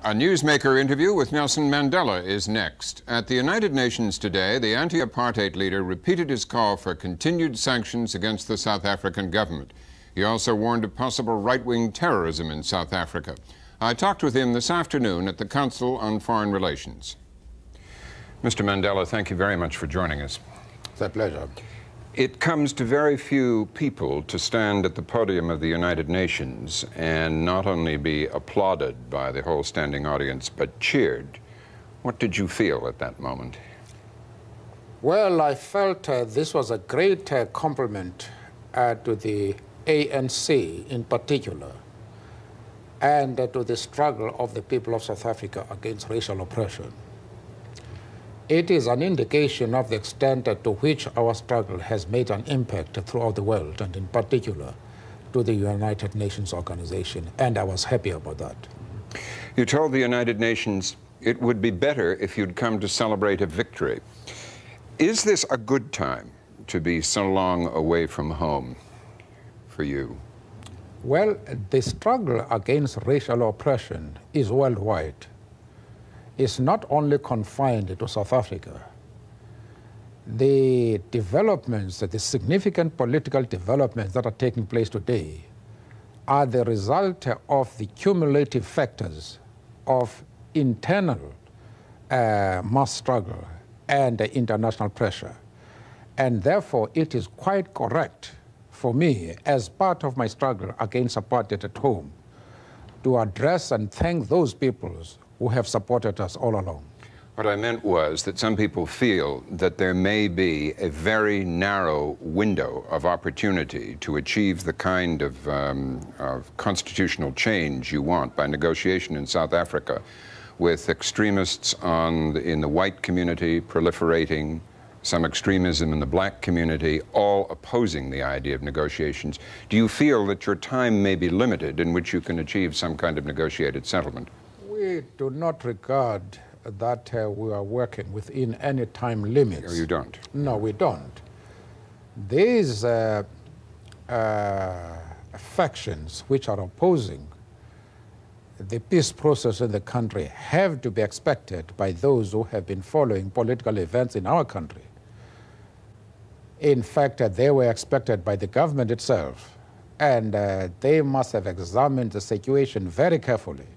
A Newsmaker interview with Nelson Mandela is next. At the United Nations today, the anti-apartheid leader repeated his call for continued sanctions against the South African government. He also warned of possible right-wing terrorism in South Africa. I talked with him this afternoon at the Council on Foreign Relations. Mr. Mandela, thank you very much for joining us. It's a pleasure. It comes to very few people to stand at the podium of the United Nations and not only be applauded by the whole standing audience, but cheered. What did you feel at that moment? Well, I felt this was a great compliment to the ANC in particular, and to the struggle of the people of South Africa against racial oppression. It is an indication of the extent to which our struggle has made an impact throughout the world, and in particular to the United Nations organization, and I was happy about that. You told the United Nations it would be better if you'd come to celebrate a victory. Is this a good time to be so long away from home for you? Well, the struggle against racial oppression is worldwide. It's not only confined to South Africa. The developments, the significant political developments that are taking place today are the result of the cumulative factors of internal mass struggle and international pressure. And therefore, it is quite correct for me, as part of my struggle against apartheid at home, to address and thank those peoples who have supported us all along. What I meant was that some people feel that there may be a very narrow window of opportunity to achieve the kind of constitutional change you want by negotiation in South Africa, with extremists in the white community proliferating, some extremism in the black community, all opposing the idea of negotiations. Do you feel that your time may be limited in which you can achieve some kind of negotiated settlement? We do not regard that we are working within any time limits. No, you don't? No, we don't. These factions which are opposing the peace process in the country have to be expected by those who have been following political events in our country. In fact, they were expected by the government itself, and they must have examined the situation very carefully,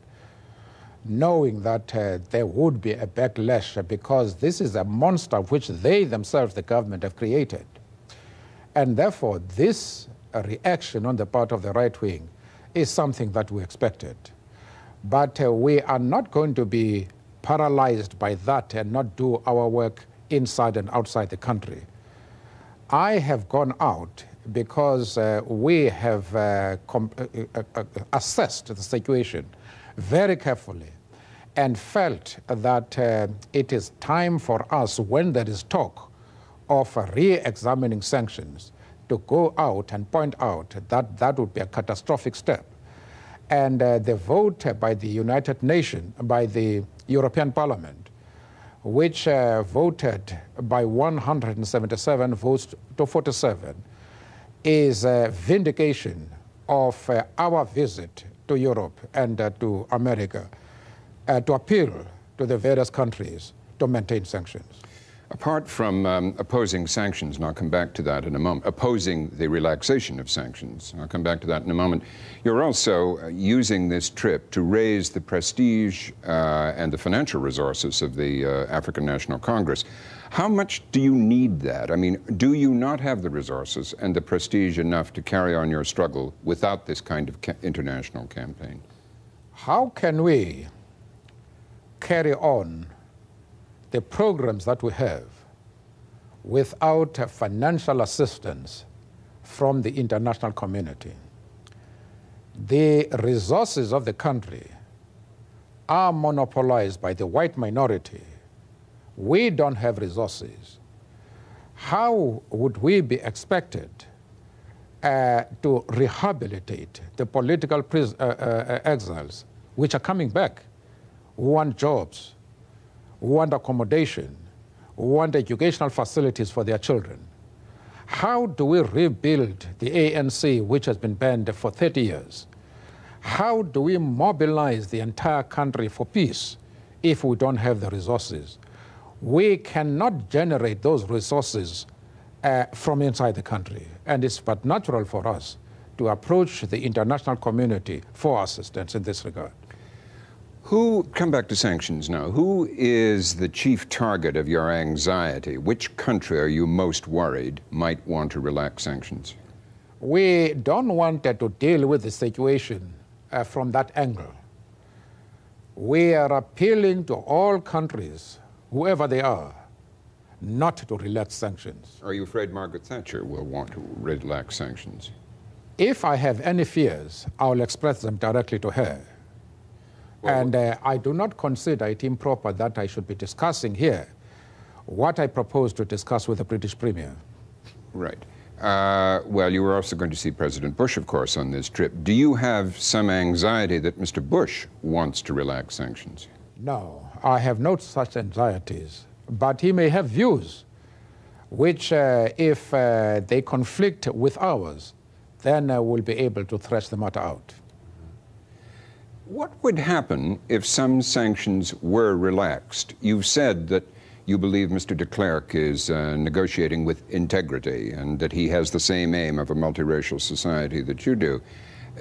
knowing that there would be a backlash, because this is a monster which they themselves, the government, have created. And therefore, this reaction on the part of the right wing is something that we expected. But we are not going to be paralyzed by that and not do our work inside and outside the country. I have gone out because we have assessed the situation very carefully and felt that it is time for us, when there is talk of re-examining sanctions, to go out and point out that that would be a catastrophic step. And the vote by the United Nations, by the European Parliament, which voted by 177 votes to 47, is a vindication of our visit to Europe and to America to appeal to the various countries to maintain sanctions. Apart from opposing sanctions, and I'll come back to that in a moment, opposing the relaxation of sanctions, I'll come back to that in a moment, you're also using this trip to raise the prestige and the financial resources of the African National Congress. How much do you need that? I mean, do you not have the resources and the prestige enough to carry on your struggle without this kind of international campaign? How can we carry on the programs that we have without financial assistance from the international community? The resources of the country are monopolized by the white minority. We don't have resources. How would we be expected to rehabilitate the political exiles which are coming back, who want jobs, who want accommodation, who want educational facilities for their children? How do we rebuild the ANC, which has been banned for 30 years? How do we mobilize the entire country for peace if we don't have the resources? We cannot generate those resources from inside the country. And it's but natural for us to approach the international community for assistance in this regard. Come back to sanctions now. Who is the chief target of your anxiety? Which country are you most worried might want to relax sanctions? We don't want to deal with the situation from that angle. We are appealing to all countries, whoever they are, not to relax sanctions. Are you afraid Margaret Thatcher will want to relax sanctions? If I have any fears, I will express them directly to her. Well, and I do not consider it improper that I should be discussing here what I propose to discuss with the British Premier. Right. Well, you were also going to see President Bush, of course, on this trip. Do you have some anxiety that Mr. Bush wants to relax sanctions? No, I have no such anxieties. But he may have views which, if they conflict with ours, then we'll be able to thresh the matter out. What would happen if some sanctions were relaxed? You've said that you believe Mr. de Klerk is negotiating with integrity and that he has the same aim of a multiracial society that you do.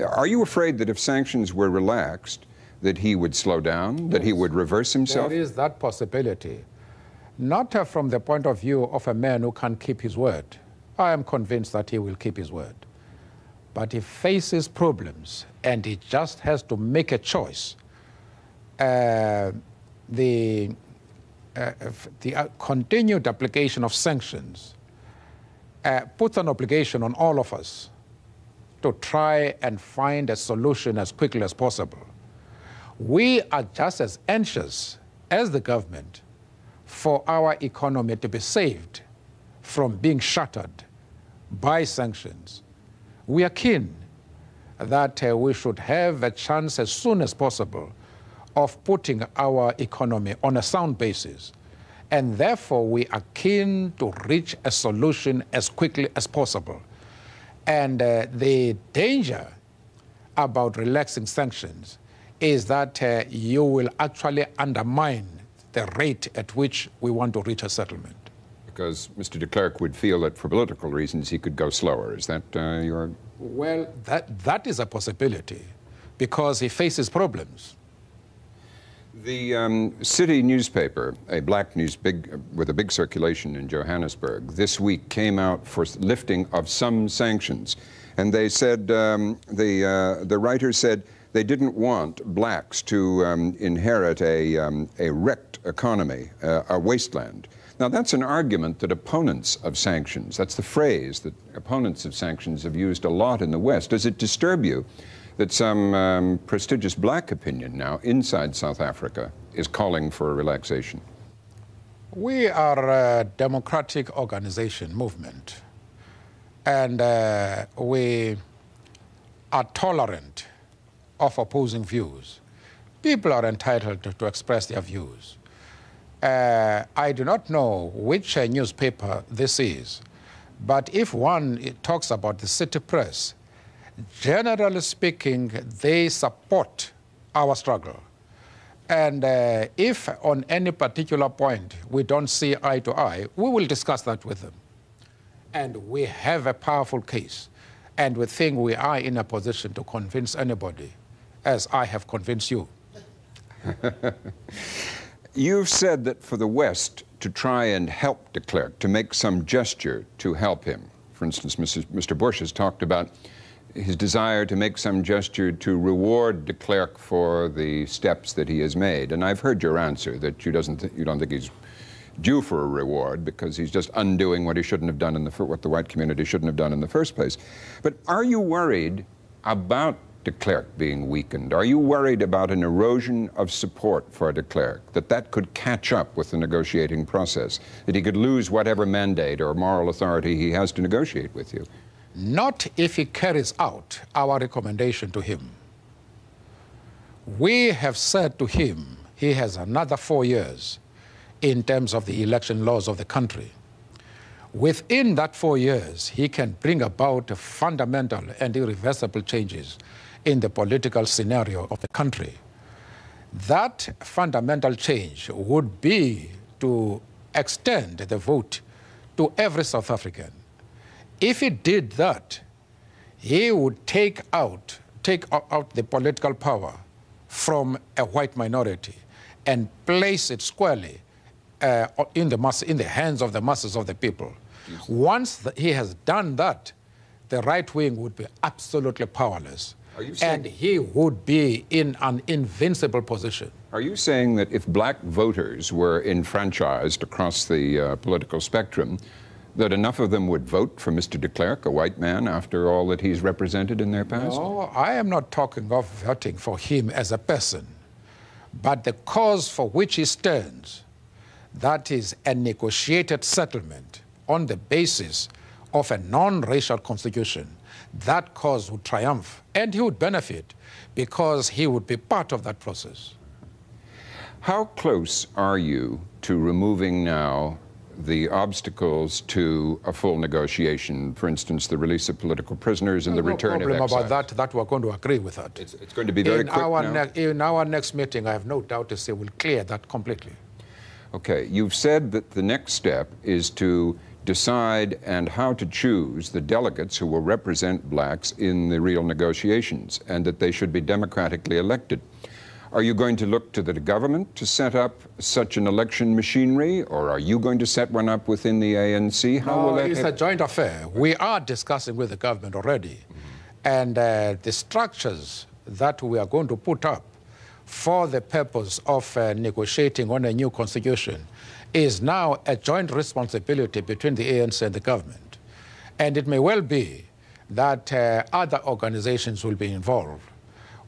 Are you afraid that if sanctions were relaxed, that he would slow down, that he would reverse himself? There is that possibility. Not from the point of view of a man who can't keep his word. I am convinced that he will keep his word. But he faces problems, and he just has to make a choice. The continued application of sanctions puts an obligation on all of us to try and find a solution as quickly as possible. We are just as anxious as the government for our economy to be saved from being shattered by sanctions. We are keen that we should have a chance as soon as possible of putting our economy on a sound basis. And therefore, we are keen to reach a solution as quickly as possible. And the danger about relaxing sanctions is that you will actually undermine the rate at which we want to reach a settlement. Because Mr. de Klerk would feel that for political reasons he could go slower. Is that your... Well, that is a possibility, because he faces problems. The city newspaper, a black news with a big circulation in Johannesburg, this week came out for lifting of some sanctions. And they said, the writer said, they didn't want blacks to inherit a wrecked economy, a wasteland. Now, that's an argument that opponents of sanctions, that's the phrase that opponents of sanctions have used a lot in the West. Does it disturb you that some prestigious black opinion now inside South Africa is calling for a relaxation? We are a democratic organization, movement, and we are tolerant of opposing views. People are entitled to express their views. I do not know which newspaper this is, but if one talks about the city press, generally speaking, they support our struggle. And if on any particular point we don't see eye to eye, we will discuss that with them. And we have a powerful case, and we think we are in a position to convince anybody, as I have convinced you. You've said that for the West to try and help de Klerk, to make some gesture to help him. For instance, Mr. Bush has talked about his desire to make some gesture to reward de Klerk for the steps that he has made. And I've heard your answer that you don't think he's due for a reward because he's just undoing what he shouldn't have done what the white community shouldn't have done in the first place. But are you worried about de Klerk being weakened? Are you worried about an erosion of support for de Klerk, that could catch up with the negotiating process, that he could lose whatever mandate or moral authority he has to negotiate with you? Not if he carries out our recommendation to him. We have said to him he has another 4 years in terms of the election laws of the country. Within that 4 years, he can bring about fundamental and irreversible changes in the political scenario of the country. That fundamental change would be to extend the vote to every South African. If he did that, he would take out the political power from a white minority and place it squarely in the hands of the masses of the people. Yes. Once he has done that, the right wing would be absolutely powerless. And he would be in an invincible position. Are you saying that if black voters were enfranchised across the political spectrum, that enough of them would vote for Mr. de Klerk, a white man, after all that he's represented in their past? No, I am not talking of voting for him as a person, but the cause for which he stands, that is a negotiated settlement on the basis of a non-racial constitution. That cause would triumph, and he would benefit because he would be part of that process. How close are you to removing now the obstacles to a full negotiation? For instance, the release of political prisoners and the return of exiles. No problem about that we're going to agree with that. It's going to be very quick now? In our next meeting, I have no doubt to say we'll clear that completely. Okay. You've said that the next step is to decide and how to choose the delegates who will represent blacks in the real negotiations, and that they should be democratically elected. Are you going to look to the government to set up such an election machinery, or are you going to set one up within the ANC? How will that it's a joint affair. We are discussing with the government already. And the structures that we are going to put up for the purpose of negotiating on a new constitution is now a joint responsibility between the ANC and the government. And it may well be that other organizations will be involved.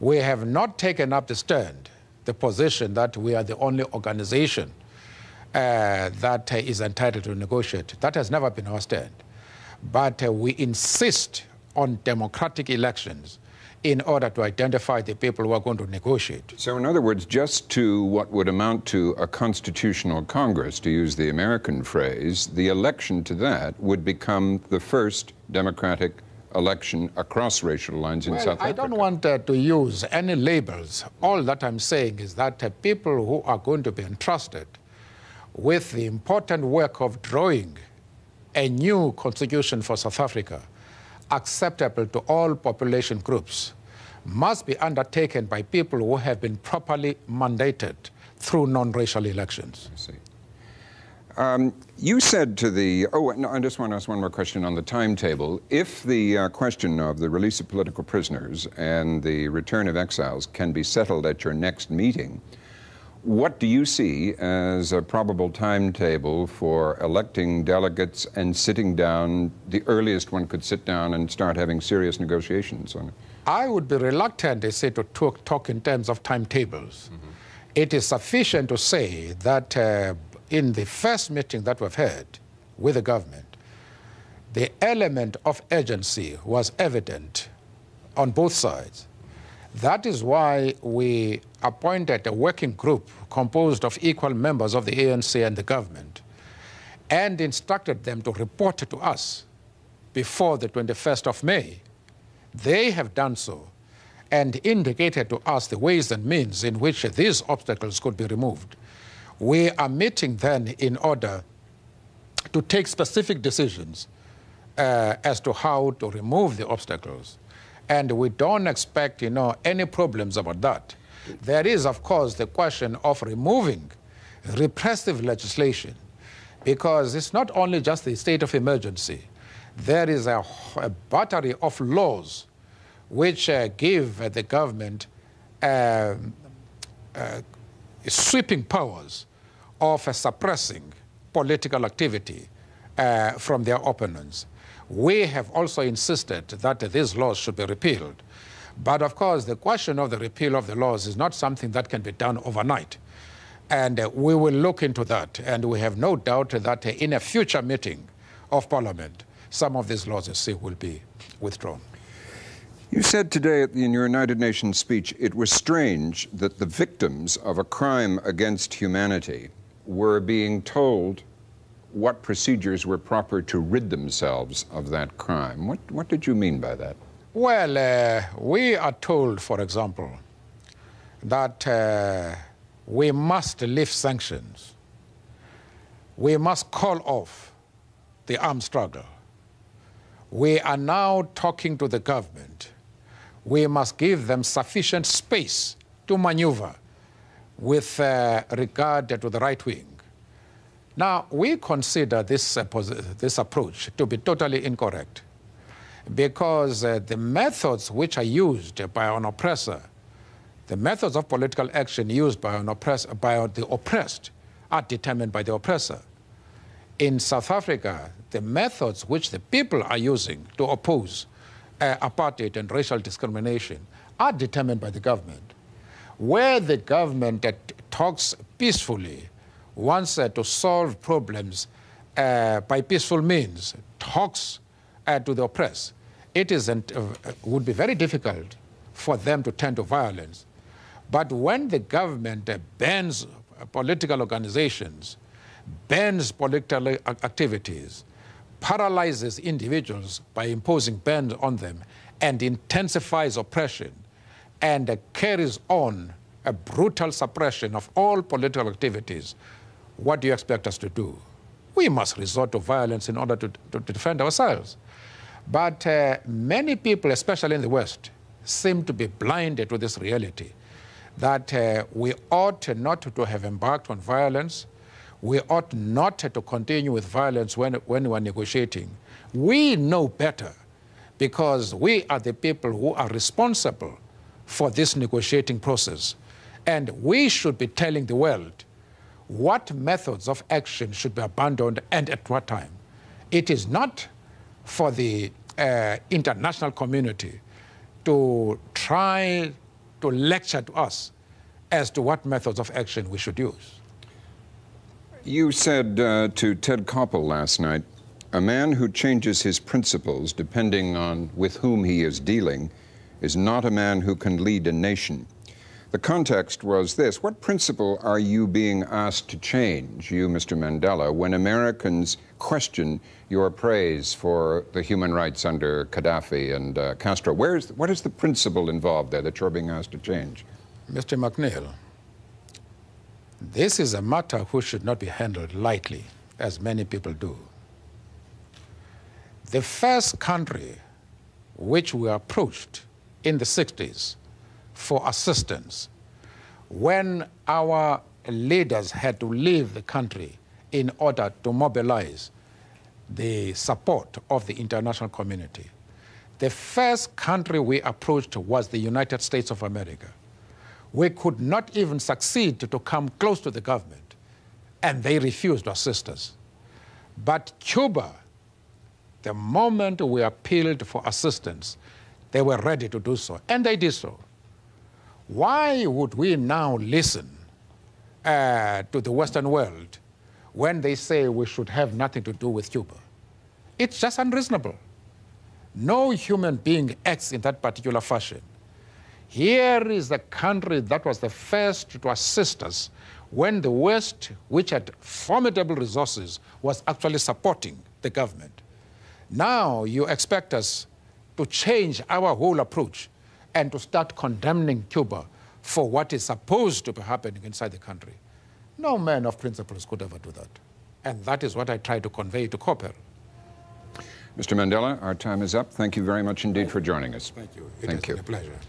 We have not taken up the position that we are the only organization that is entitled to negotiate. That has never been our stand. But we insist on democratic elections in order to identify the people who are going to negotiate. So in other words, just to what would amount to a constitutional Congress, to use the American phrase, the election to that would become the first democratic election across racial lines in South Africa. I don't want to use any labels. All that I'm saying is that people who are going to be entrusted with the important work of drawing a new constitution for South Africa, acceptable to all population groups, must be undertaken by people who have been properly mandated through non-racial elections. I see. You said to the, I just want to ask one more question on the timetable. If the question of the release of political prisoners and the return of exiles can be settled at your next meeting, what do you see as a probable timetable for electing delegates and sitting down, the earliest one could sit down and start having serious negotiations on it? I would be reluctant, they say, to talk in terms of timetables. Mm-hmm. It is sufficient to say that in the first meeting that we've had with the government, the element of urgency was evident on both sides. That is why we appointed a working group composed of equal members of the ANC and the government and instructed them to report to us before the 21st of May. They have done so and indicated to us the ways and means in which these obstacles could be removed. We are meeting then in order to take specific decisions as to how to remove the obstacles. And we don't expect, any problems about that. There is, of course, the question of removing repressive legislation, because it's not only just the state of emergency. There is a battery of laws which give the government sweeping powers of suppressing political activity from their opponents. We have also insisted that these laws should be repealed. But of course, the question of the repeal of the laws is not something that can be done overnight. And we will look into that. And we have no doubt that in a future meeting of Parliament, some of these laws, will be withdrawn. You said today in your United Nations speech, it was strange that the victims of a crime against humanity were being told what procedures were proper to rid themselves of that crime. What did you mean by that? Well, we are told, for example, that we must lift sanctions. We must call off the armed struggle. We are now talking to the government. We must give them sufficient space to maneuver with regard to the right wing. Now, we consider this approach to be totally incorrect because the methods which are used by an oppressor, the methods of political action used by the oppressed are determined by the oppressor. In South Africa, the methods which the people are using to oppose apartheid and racial discrimination are determined by the government. Where the government talks peacefully, wants to solve problems by peaceful means, talks to the oppressed, it would be very difficult for them to turn to violence. But when the government bans political organizations, bans political activities, paralyzes individuals by imposing bans on them, and intensifies oppression, and carries on a brutal suppression of all political activities, what do you expect us to do? We must resort to violence in order to defend ourselves. But many people, especially in the West, seem to be blinded to this reality, that we ought not to have embarked on violence. We ought not to continue with violence when we are negotiating. We know better because we are the people who are responsible for this negotiating process. And we should be telling the world what methods of action should be abandoned and at what time. It is not for the international community to try to lecture to us as to what methods of action we should use. You said to Ted Koppel last night, a man who changes his principles depending on with whom he is dealing is not a man who can lead a nation. The context was this: what principle are you being asked to change, you, Mr. Mandela, when Americans question your praise for the human rights under Gaddafi and Castro? What is the principle involved there that you're being asked to change? Mr. McNeil, this is a matter which should not be handled lightly, as many people do. The first country which we approached in the 60s for assistance when our leaders had to leave the country in order to mobilize the support of the international community. The first country we approached was the United States of America. We could not even succeed to come close to the government, and they refused to assist us. But Cuba, the moment we appealed for assistance, they were ready to do so, and they did so. Why would we now listen to the Western world when they say we should have nothing to do with Cuba? It's just unreasonable. No human being acts in that particular fashion. Here is the country that was the first to assist us when the West, which had formidable resources, was actually supporting the government. Now you expect us to change our whole approach and to start condemning Cuba for what is supposed to be happening inside the country. No man of principles could ever do that. And that is what I try to convey to Koppel. Mr. Mandela, our time is up. Thank you very much indeed for joining us. Thank you. It has been a pleasure.